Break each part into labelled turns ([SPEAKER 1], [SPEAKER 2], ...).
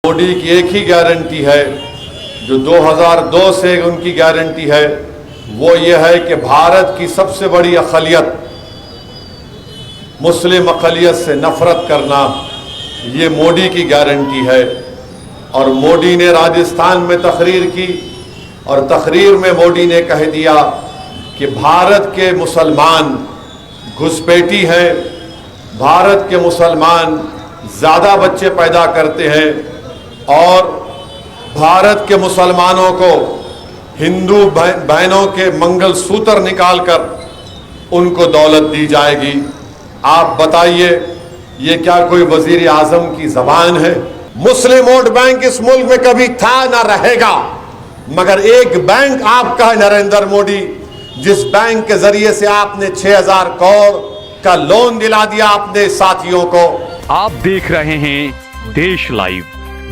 [SPEAKER 1] मोदी की एक ही गारंटी है जो 2002 से उनकी गारंटी है, वो ये है कि भारत की सबसे बड़ी अक़लियत मुस्लिम अक़लियत से नफ़रत करना, ये मोदी की गारंटी है। और मोदी ने राजस्थान में तकरीर की और तकरीर में मोदी ने कह दिया कि भारत के मुसलमान घुसपैठी हैं, भारत के मुसलमान ज़्यादा बच्चे पैदा करते हैं और भारत के मुसलमानों को हिंदू बहनों के मंगलसूत्र निकालकर उनको दौलत दी जाएगी। आप बताइए, ये क्या कोई वजीर आजम की जबान है? मुस्लिम वोट बैंक इस मुल्क में कभी था ना रहेगा, मगर एक बैंक आपका है नरेंद्र मोदी, जिस बैंक के जरिए से आपने 6000 करोड़ का लोन दिला दिया अपने साथियों को।
[SPEAKER 2] आप देख रहे हैं देश लाइव,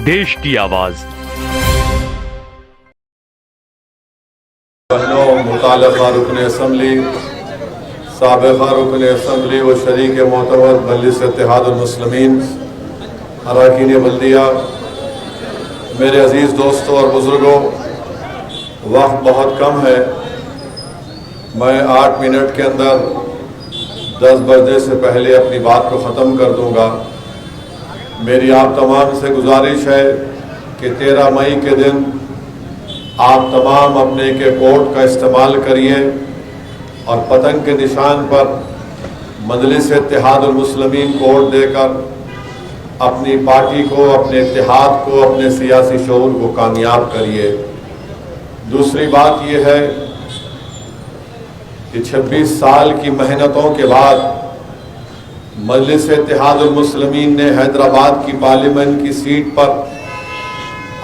[SPEAKER 2] देश की आवाज।
[SPEAKER 1] बहनों, मुताल्लिक़ा रुकन असम्बली, साबिक़ा रुकन असम्बली व शरीक मोतबर मजलिस इत्तेहादुल मुस्लिमीन, अरकान बल्दिया, मेरे अजीज़ दोस्तों और बुज़ुर्गों, वक्त बहुत कम है। मैं 8 मिनट के अंदर 10 बजने से पहले अपनी बात को ख़त्म कर दूंगा। मेरी आप तमाम से गुजारिश है कि 13 मई के दिन आप तमाम अपने के कोड का इस्तेमाल करिए और पतंग के निशान पर मजलिस इत्तेहादुल मुस्लिमीन कोड देकर अपनी पार्टी को, अपने इत्तेहाद को, अपने सियासी शऊर को कामयाब करिए। दूसरी बात यह है कि 26 साल की मेहनतों के बाद मजलिस इत्तेहादुल मुस्लिमीन ने हैदराबाद की पार्लियामेंट की सीट पर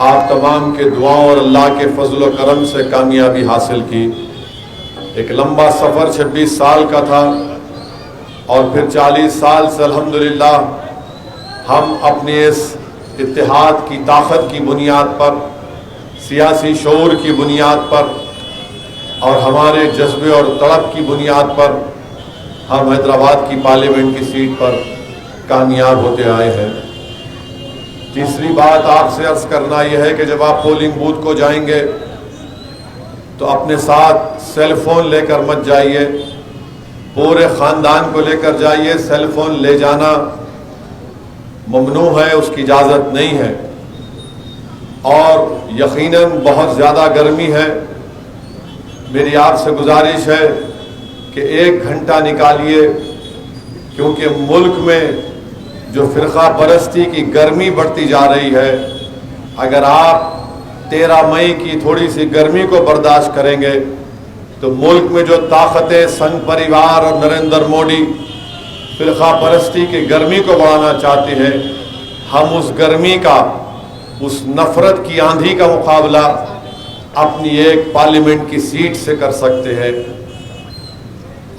[SPEAKER 1] आप तमाम के दुआओं और अल्लाह के फजल व करम से कामयाबी हासिल की। एक लंबा सफ़र 26 साल का था और फिर 40 साल से अल्हम्दुलिल्लाह हम अपने इस इत्तेहाद की ताकत की बुनियाद पर, सियासी शऊर की बुनियाद पर और हमारे जज्बे और तड़प की बुनियाद पर हम हैदराबाद की पार्लियामेंट की सीट पर कामयाब होते आए हैं। तीसरी बात आपसे अर्ज करना यह है कि जब आप पोलिंग बूथ को जाएंगे तो अपने साथ सेल फोन लेकर मत जाइए, पूरे ख़ानदान को लेकर जाइए। सेल फोन ले जाना ममनू है, उसकी इजाज़त नहीं है। और यकीनन बहुत ज़्यादा गर्मी है। मेरी आपसे गुजारिश है कि 1 घंटा निकालिए, क्योंकि मुल्क में जो फ़िरक़ा परस्ती की गर्मी बढ़ती जा रही है, अगर आप 13 मई की थोड़ी सी गर्मी को बर्दाश्त करेंगे तो मुल्क में जो ताकतें संघ परिवार और नरेंद्र मोदी फ़िरक़ा परस्ती की गर्मी को बढ़ाना चाहते हैं, हम उस गर्मी का, उस नफ़रत की आंधी का मुकाबला अपनी एक पार्लियामेंट की सीट से कर सकते हैं।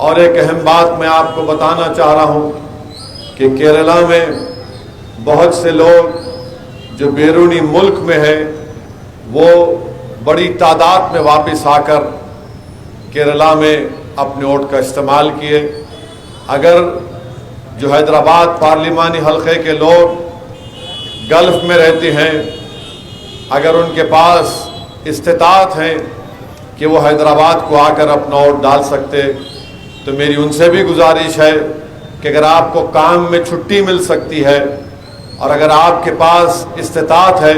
[SPEAKER 1] और एक अहम बात मैं आपको बताना चाह रहा हूँ कि केरला में बहुत से लोग जो बैरूनी मुल्क में हैं, वो बड़ी तादाद में वापस आकर केरला में अपने वोट का इस्तेमाल किए। अगर जो हैदराबाद पार्लिमानी हल्के के लोग गल्फ़ में रहते हैं, अगर उनके पास इस्तिताअत है कि वो हैदराबाद को आकर अपना वोट डाल सकते, तो मेरी उनसे भी गुजारिश है कि अगर आपको काम में छुट्टी मिल सकती है और अगर आपके पास इस्तिताअत है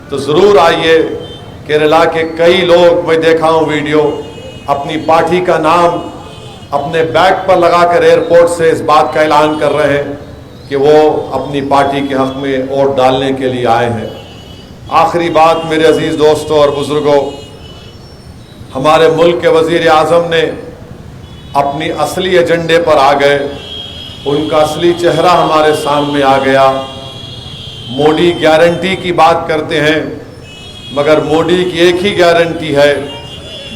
[SPEAKER 1] तो ज़रूर आइए। केरला के कई लोग, मैं देखा हूँ वीडियो, अपनी पार्टी का नाम अपने बैग पर लगाकर एयरपोर्ट से इस बात का ऐलान कर रहे हैं कि वो अपनी पार्टी के हक़ में वोट डालने के लिए आए हैं। आखिरी बात मेरे अजीज़ दोस्तों और बुज़ुर्गों, हमारे मुल्क के वज़ीर आज़म ने अपनी असली एजेंडे पर आ गए, उनका असली चेहरा हमारे सामने आ गया। मोदी गारंटी की बात करते हैं, मगर मोदी की एक ही गारंटी है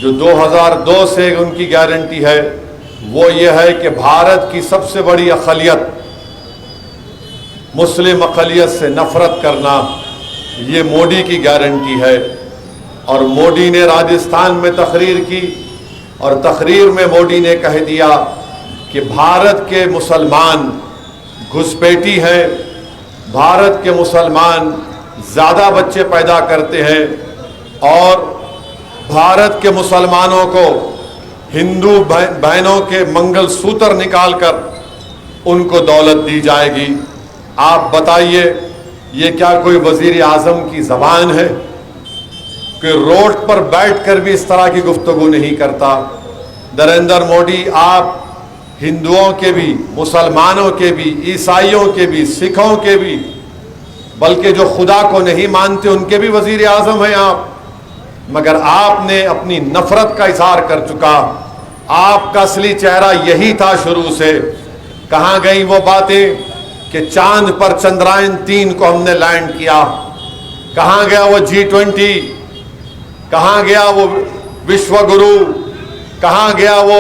[SPEAKER 1] जो 2002 से उनकी गारंटी है, वो ये है कि भारत की सबसे बड़ी अक़लियत मुस्लिम अक़लियत से नफ़रत करना, ये मोदी की गारंटी है। और मोदी ने राजस्थान में तकरीर की और तकरीर में मोदी ने कह दिया कि भारत के मुसलमान घुसपैठी हैं, भारत के मुसलमान ज़्यादा बच्चे पैदा करते हैं और भारत के मुसलमानों को हिंदू बहनों के मंगलसूत्र निकालकर उनको दौलत दी जाएगी। आप बताइए, ये क्या कोई वजीर आजम की ज़बान है कि रोड पर बैठकर भी इस तरह की गुफ्तगू नहीं करता? नरेंद्र मोदी, आप हिंदुओं के भी, मुसलमानों के भी, ईसाइयों के भी, सिखों के भी, बल्कि जो खुदा को नहीं मानते उनके भी वजीर आजम हैं आप, मगर आपने अपनी नफरत का इजहार कर चुका। आपका असली चेहरा यही था शुरू से। कहाँ गई वो बातें कि चांद पर चंद्रयान 3 को हमने लैंड किया? कहाँ गया वो G20? कहाँ गया वो विश्व गुरु? कहाँ गया वो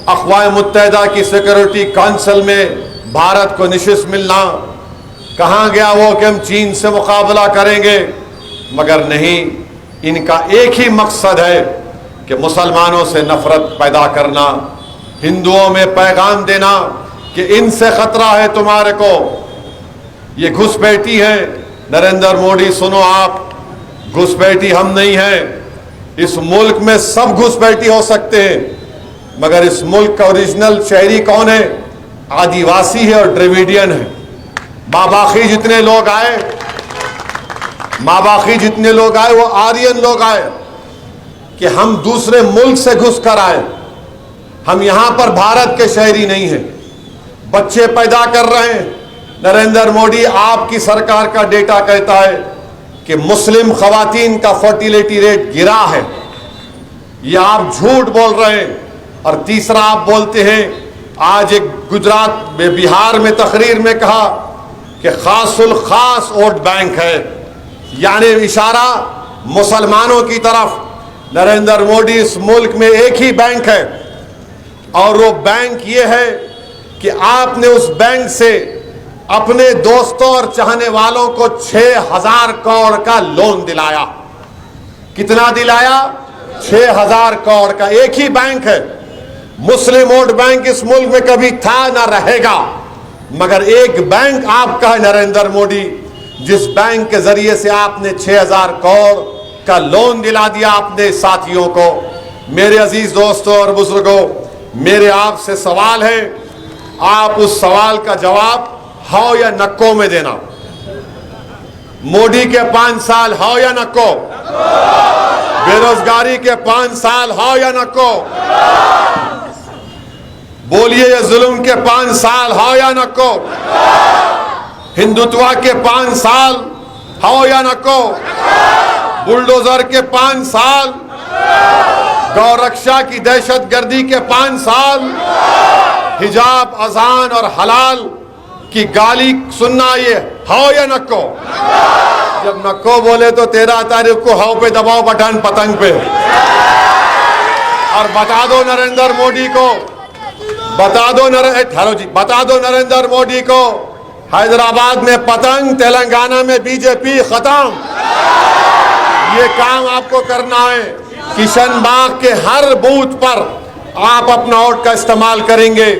[SPEAKER 1] अक़वाम मुत्तहिदा की सिक्योरिटी काउंसिल में भारत को नशिस्त मिलना? कहाँ गया वो कि हम चीन से मुकाबला करेंगे? मगर नहीं, इनका एक ही मकसद है कि मुसलमानों से नफरत पैदा करना, हिंदुओं में पैगाम देना कि इनसे खतरा है तुम्हारे को, ये घुसपैठी है। नरेंद्र मोदी सुनो, आप घुसपैठी हम नहीं हैं। इस मुल्क में सब घुसपैठी हो सकते हैं, मगर इस मुल्क का ओरिजिनल शहरी कौन है? आदिवासी है और द्रविडियन है। माबाखी जितने लोग आए, माबाखी जितने लोग आए वो आर्यन लोग आए कि हम दूसरे मुल्क से घुस कर आए। हम यहां पर भारत के शहरी नहीं हैं। बच्चे पैदा कर रहे हैं। नरेंद्र मोदी, आपकी सरकार का डेटा कहता है कि मुस्लिम खवातीन का फर्टिलिटी रेट गिरा है। ये आप झूठ बोल रहे हैं। और तीसरा, आप बोलते हैं, आज एक गुजरात में, बिहार में तकरीर में कहा कि खासुल खास वोट बैंक है, यानी इशारा मुसलमानों की तरफ। नरेंद्र मोदी, इस मुल्क में एक ही बैंक है और वो बैंक ये है कि आपने उस बैंक से अपने दोस्तों और चाहने वालों को 6,000 करोड़ का लोन दिलाया। कितना दिलाया? 6,000 करोड़ का। एक ही बैंक है। मुस्लिम वोट बैंक इस मुल्क में कभी था ना रहेगा, मगर एक बैंक आपका है नरेंद्र मोदी, जिस बैंक के जरिए से आपने 6,000 करोड़ का लोन दिला दिया अपने साथियों को। मेरे अजीज दोस्तों और बुजुर्गों, मेरे आपसे सवाल है, आप उस सवाल का जवाब हाँ या नक्को में देना। मोदी के 5 साल हाँ या नक्को? बेरोजगारी के 5 साल हाँ या नक्को? बोलिए, ये जुल्म के 5 साल हाँ या नक्को? हिंदुत्व के 5 साल हाँ या नक्को? बुलडोजर के 5 साल, गौरक्षा की दहशतगर्दी के 5 साल, हिजाब, अजान और हलाल की गाली सुनना, ये हाँ या नक्को? जब नक्को बोले तो 13 तारीख को हाँ पे दबाओ बटन पतंग पे और बता दो नरेंद्र मोदी को, बता दो नरेंद्र मोदी को, हैदराबाद में पतंग, तेलंगाना में बीजेपी खत्म। ये काम आपको करना है। किशनबाग के हर बूथ पर आप अपना वोट का इस्तेमाल करेंगे।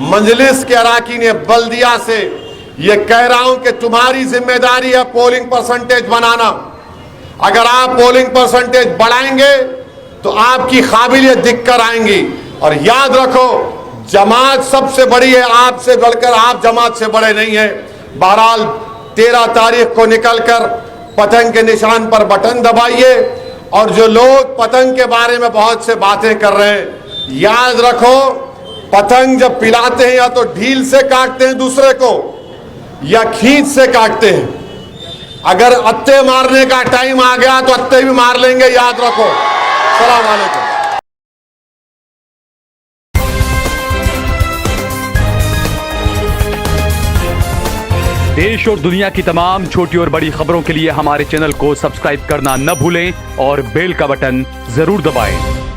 [SPEAKER 1] मजलिस के अराकीन बल्दिया से ये कह रहा हूं कि तुम्हारी जिम्मेदारी है पोलिंग परसेंटेज बनाना। अगर आप पोलिंग परसेंटेज बढ़ाएंगे तो आपकी काबिलियत दिखकर आएंगी। और याद रखो, जमात सबसे बड़ी है, आपसे बढ़कर आप जमात से बड़े नहीं है। बहरहाल 13 तारीख को निकलकर पतंग के निशान पर बटन दबाइए। और जो लोग पतंग के बारे में बहुत से बातें कर रहे हैं, याद रखो, पतंग जब पिलाते हैं या तो ढील से काटते हैं दूसरे को या खींच से काटते हैं। अगर अत्ते मारने का टाइम आ गया तो अत्ते भी मार लेंगे, याद रखो। सलाम वालेकुम।
[SPEAKER 2] देश और दुनिया की तमाम छोटी और बड़ी खबरों के लिए हमारे चैनल को सब्सक्राइब करना न भूलें और बेल का बटन जरूर दबाएं।